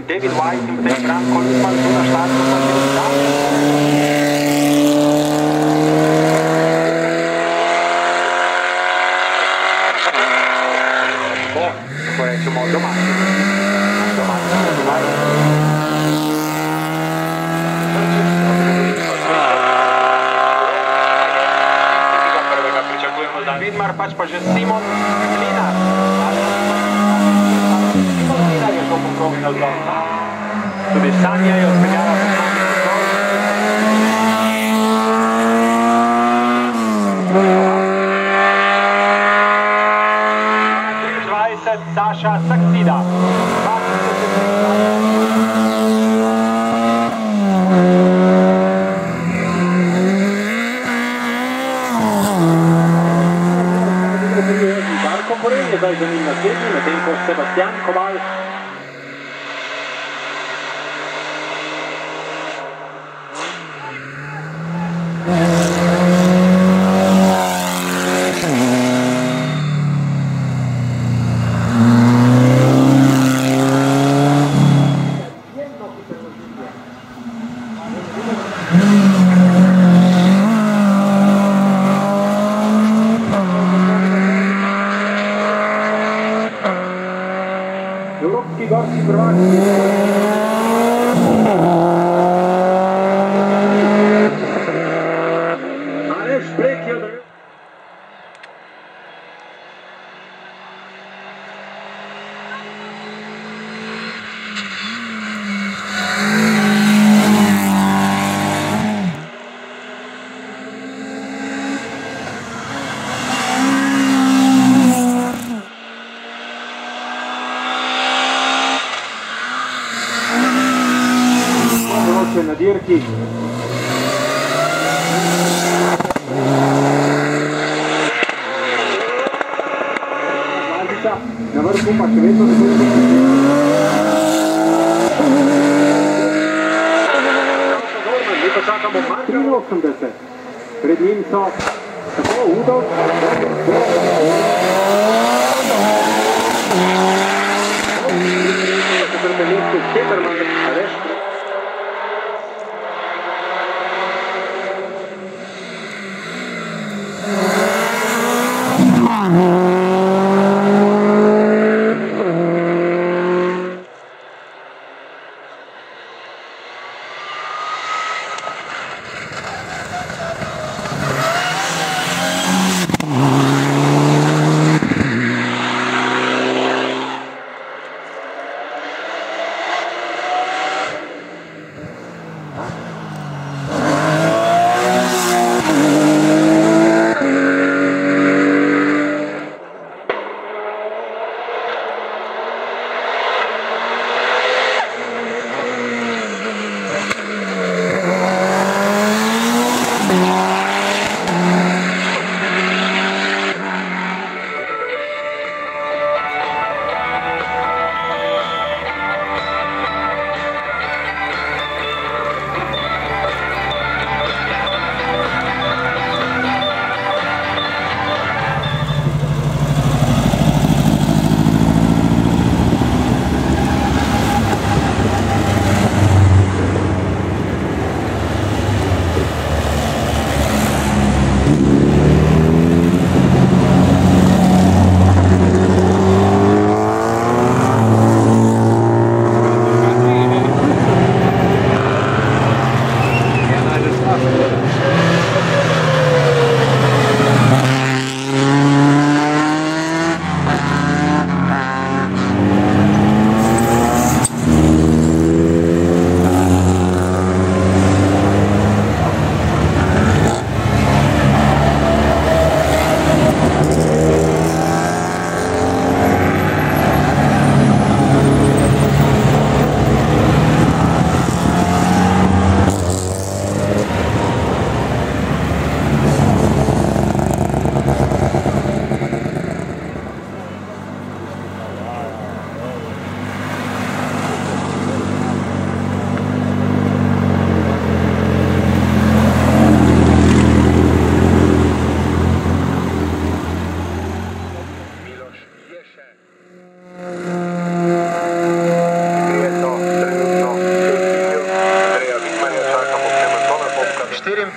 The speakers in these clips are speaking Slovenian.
David White in potem Grant Collinsman tu na štartu pa še tako rečemo domači. Vidmar, pač pa že Simon Linar. Simon Linar je šel po krogu navzdol. Tudi Sanja je odpeljala po krogu navzdol. 23 Saša Saksida. Je zdaj za njim naslednji, medtem ko Sebastian Koval. Evropski gorski prvak. Aleš Brek je odrežil. Na dirki. Na vrhu pa še vedno ne bude. Mi pa čakamo 83. Pred njim so tako Udo. Peterman, Aleš.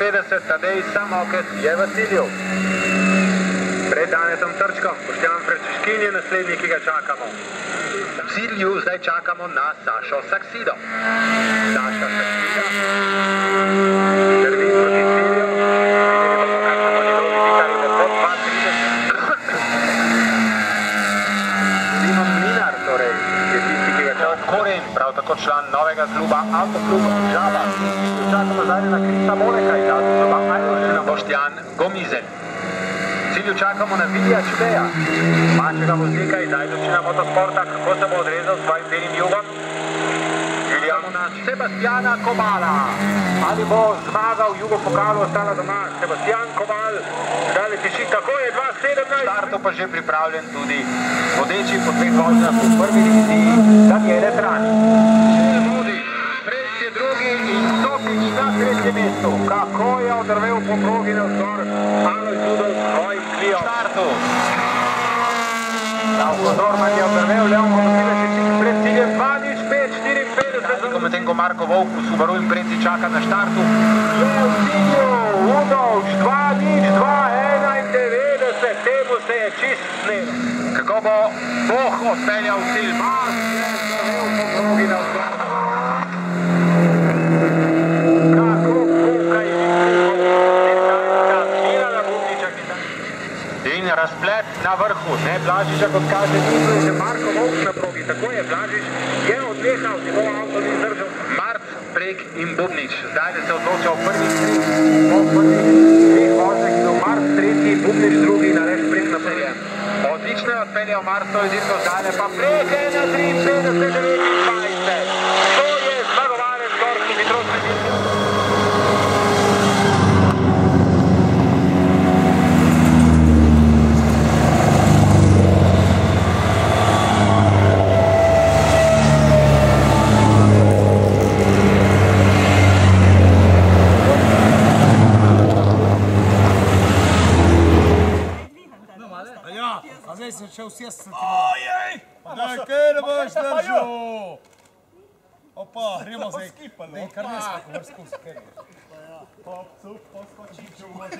93, Tadej Samokec je v cilju. Pred Danetom Trčkom, Boštjan Frančiškin je naslednji, ki ga čakamo. V cilju zdaj čakamo na Sašo Saksido. Saša Saksida drvi proti cilju. Videli bomo, kakšno bo njegovi vikarji lepo 2:30. Simon Mlinar, torej, je tisti, ki ga čaka. Koren, prav tako član novega kluba Autoklub Žaba. Čakamo zadnje na Krista Moneka iz Autokluba Ajloščina. Boštjan Gomizelj. V cilju čakamo na Vilija Čudeja, manjšega voznika iz Ajdočina Motosporta, kako se bo odrezal s svojim belim jugom. Vidimo na Sebastiana Kobala. Ali bo zmagal Jugo pokalu, ostala doma Sebastian Kobal. Zdaj le tiši, tako je 2:17. Starto pa že pripravljen tudi vodeči po 2 vožnjah v prvi diviziji Daniele Trani. Prejc je drugi in Topič na 3. mestu. Kako je odrvel po progi na vzgor Aloj Zudov s svojim Clio. Startu. Davko Dorman je odrvel, Leon Motosilec je tik pred ciljem 2:05:54. Medtem ko Marko Vovk v Subaru in Preci čaka na štartu. Je v cilju, Udovč 2:02:91, temu se je čist snel. Kako bo Boh odpeljal cilj? Mars je odrvel po progi na vzgor. In razplet na vrhu, ne Blažiča, kot kaže, niso že Marko Vovk na progi, tako je, Blažič je odnehal, njegov avto ni zdržal. Mart, Prek in Bubnič, zdaj se odloča v prvih 3, po prvih 2 vožnjah in Mart 3, Bubnič 2, na Aleš Prek napelje. Odlično je odpeljal Mart, to je dirko zdaj, pa Prek 1:53:29. To je zmagovalec gorski hitrostni dirke. Zdaj se šel sjest cm. Ojej! Da, kaj ne boš držal? Opa, gremo zdaj. Dej, kar ne smo, ko vrsko vse. Hop, cup, poskoči, če bo možno.